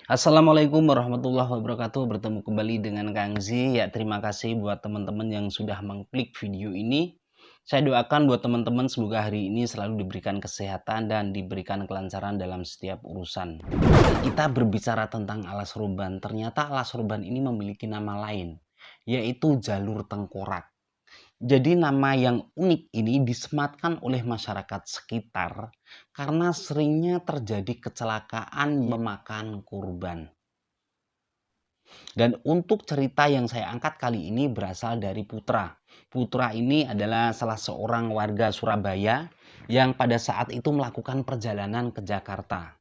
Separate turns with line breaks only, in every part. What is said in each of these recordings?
Assalamualaikum warahmatullahi wabarakatuh. Bertemu kembali dengan Kang Zi. Ya, terima kasih buat teman-teman yang sudah mengklik video ini. Saya doakan buat teman-teman semoga hari ini selalu diberikan kesehatan dan diberikan kelancaran dalam setiap urusan. Kita berbicara tentang alas ruban. Ternyata alas ruban ini memiliki nama lain, yaitu jalur tengkorak. Jadi nama yang unik ini disematkan oleh masyarakat sekitar karena seringnya terjadi kecelakaan memakan korban. Dan untuk cerita yang saya angkat kali ini berasal dari Putra. Putra ini adalah salah seorang warga Surabaya yang pada saat itu melakukan perjalanan ke Jakarta.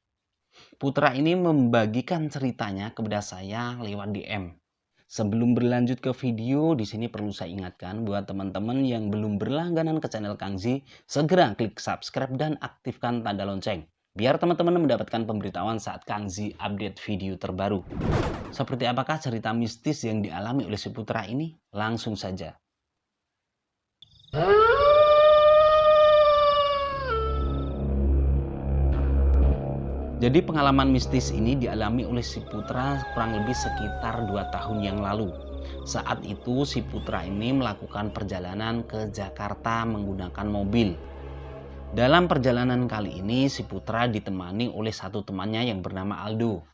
Putra ini membagikan ceritanya kepada saya lewat DM. Sebelum berlanjut ke video, di sini perlu saya ingatkan buat teman-teman yang belum berlangganan ke channel Kang Zi, segera klik subscribe dan aktifkan tanda lonceng. Biar teman-teman mendapatkan pemberitahuan saat Kang Zi update video terbaru. Seperti apakah cerita mistis yang dialami oleh si Putra ini? Langsung saja. Jadi pengalaman mistis ini dialami oleh si Putra kurang lebih sekitar 2 tahun yang lalu. Saat itu si Putra ini melakukan perjalanan ke Jakarta menggunakan mobil. Dalam perjalanan kali ini si Putra ditemani oleh satu temannya yang bernama Aldo.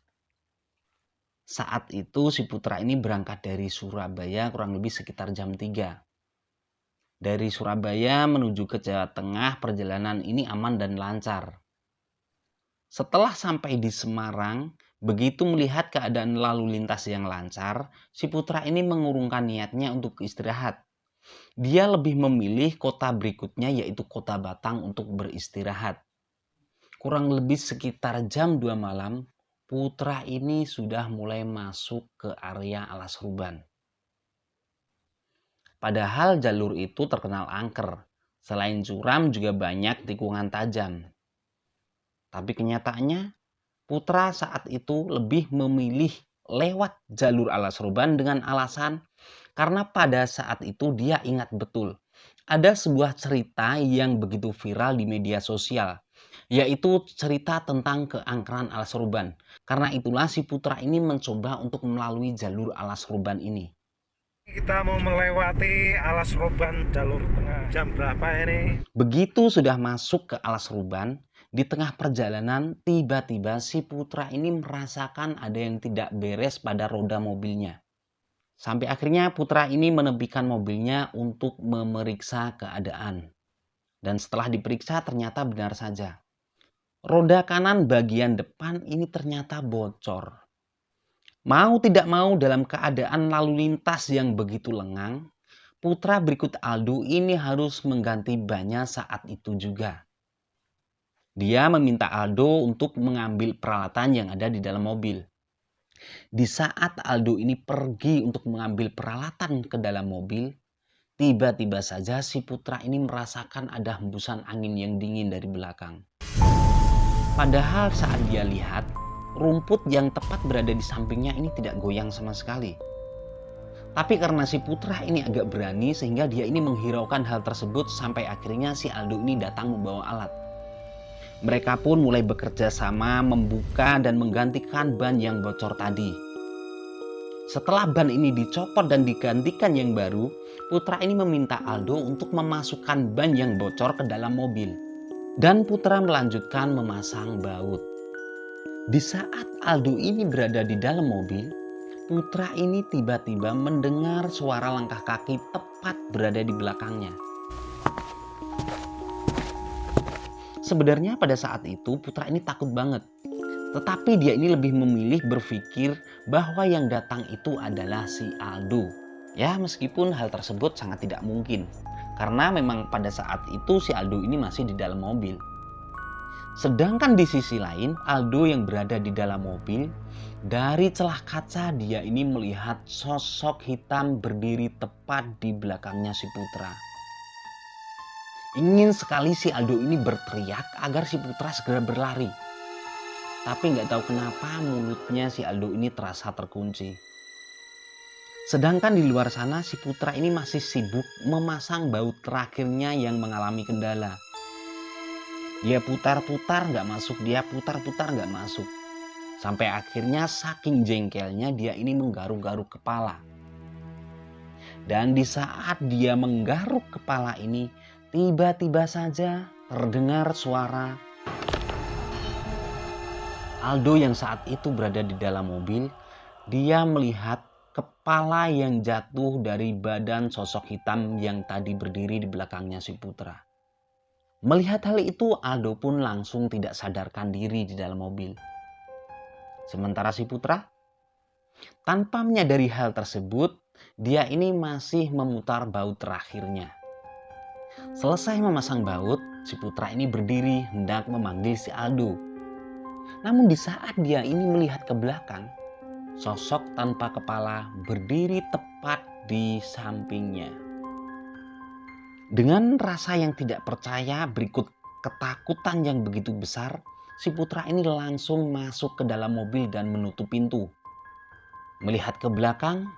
Saat itu si Putra ini berangkat dari Surabaya kurang lebih sekitar jam 3. Dari Surabaya menuju ke Jawa Tengah perjalanan ini aman dan lancar. Setelah sampai di Semarang, begitu melihat keadaan lalu lintas yang lancar, si Putra ini mengurungkan niatnya untuk istirahat. Dia lebih memilih kota berikutnya yaitu kota Batang untuk beristirahat. Kurang lebih sekitar jam 2 malam, Putra ini sudah mulai masuk ke area alas ruban. Padahal jalur itu terkenal angker. Selain curam juga banyak tikungan tajam. Tapi kenyataannya, Putra saat itu lebih memilih lewat jalur alas ruban dengan alasan karena pada saat itu dia ingat betul ada sebuah cerita yang begitu viral di media sosial, yaitu cerita tentang keangkeran alas ruban. Karena itulah si Putra ini mencoba untuk melalui jalur alas ruban ini.
Kita mau melewati alas ruban jalur tengah. Jam berapa ini?
Begitu sudah masuk ke alas ruban, di tengah perjalanan tiba-tiba si Putra ini merasakan ada yang tidak beres pada roda mobilnya. Sampai akhirnya Putra ini menepikan mobilnya untuk memeriksa keadaan. Dan setelah diperiksa ternyata benar saja. Roda kanan bagian depan ini ternyata bocor. Mau tidak mau dalam keadaan lalu lintas yang begitu lengang, Putra berikut Aldo ini harus mengganti bannya saat itu juga. Dia meminta Aldo untuk mengambil peralatan yang ada di dalam mobil. Di saat Aldo ini pergi untuk mengambil peralatan ke dalam mobil, tiba-tiba saja si Putra ini merasakan ada hembusan angin yang dingin dari belakang. Padahal saat dia lihat, rumput yang tepat berada di sampingnya ini tidak goyang sama sekali. Tapi karena si Putra ini agak berani sehingga dia ini menghiraukan hal tersebut sampai akhirnya si Aldo ini datang membawa alat. Mereka pun mulai bekerja sama membuka dan menggantikan ban yang bocor tadi. Setelah ban ini dicopot dan digantikan yang baru, Putra ini meminta Aldo untuk memasukkan ban yang bocor ke dalam mobil. Dan Putra melanjutkan memasang baut. Di saat Aldo ini berada di dalam mobil, Putra ini tiba-tiba mendengar suara langkah kaki tepat berada di belakangnya. Sebenarnya pada saat itu Putra ini takut banget. Tetapi dia ini lebih memilih berpikir bahwa yang datang itu adalah si Aldo. Ya meskipun hal tersebut sangat tidak mungkin. Karena memang pada saat itu si Aldo ini masih di dalam mobil. Sedangkan di sisi lain Aldo yang berada di dalam mobil, dari celah kaca dia ini melihat sosok hitam berdiri tepat di belakangnya si Putra. Ingin sekali si Aldo ini berteriak agar si Putra segera berlari. Tapi nggak tahu kenapa mulutnya si Aldo ini terasa terkunci. Sedangkan di luar sana si Putra ini masih sibuk memasang baut terakhirnya yang mengalami kendala. Dia putar-putar nggak masuk, dia putar-putar nggak masuk. Sampai akhirnya saking jengkelnya dia ini menggaruk-garuk kepala. Dan di saat dia menggaruk kepala ini, tiba-tiba saja terdengar suara Aldo yang saat itu berada di dalam mobil. Dia melihat kepala yang jatuh dari badan sosok hitam yang tadi berdiri di belakangnya si Putra. Melihat hal itu, Aldo pun langsung tidak sadarkan diri di dalam mobil. Sementara si Putra, tanpa menyadari hal tersebut, dia ini masih memutar baut terakhirnya. Selesai memasang baut, si Putra ini berdiri hendak memanggil si Aldo. Namun di saat dia ini melihat ke belakang, sosok tanpa kepala berdiri tepat di sampingnya. Dengan rasa yang tidak percaya berikut ketakutan yang begitu besar, si Putra ini langsung masuk ke dalam mobil dan menutup pintu. Melihat ke belakang,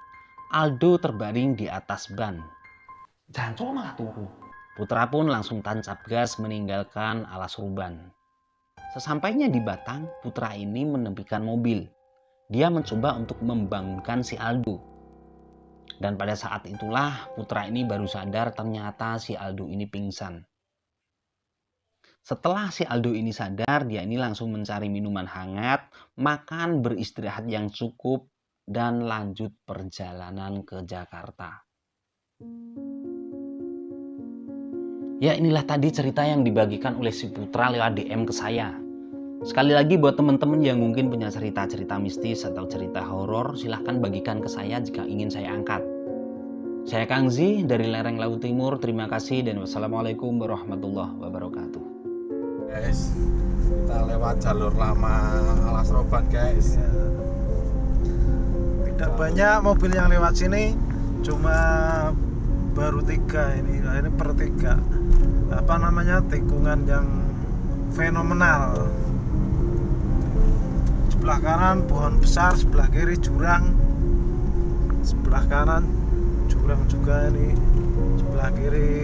Aldo terbaring di atas ban. Jancuk malah turun. Putra pun langsung tancap gas meninggalkan alas ruban. Sesampainya di Batang, Putra ini menepikan mobil. Dia mencoba untuk membangunkan si Aldo. Dan pada saat itulah Putra ini baru sadar ternyata si Aldo ini pingsan. Setelah si Aldo ini sadar, dia ini langsung mencari minuman hangat, makan, beristirahat yang cukup, dan lanjut perjalanan ke Jakarta. Ya, inilah tadi cerita yang dibagikan oleh si Putra lewat DM ke saya. Sekali lagi buat teman-teman yang mungkin punya cerita-cerita mistis atau cerita horor, silahkan bagikan ke saya jika ingin saya angkat. Saya Kang Zi dari lereng Laut Timur. Terima kasih dan wassalamualaikum warahmatullahi wabarakatuh.
Guys, kita lewat jalur lama Alas Roban guys.
Tidak banyak mobil yang lewat sini, cuma baru 3 ini per 3. Apa namanya, tikungan yang fenomenal. Sebelah kanan pohon besar, sebelah kiri jurang, sebelah kanan jurang juga ini, sebelah kiri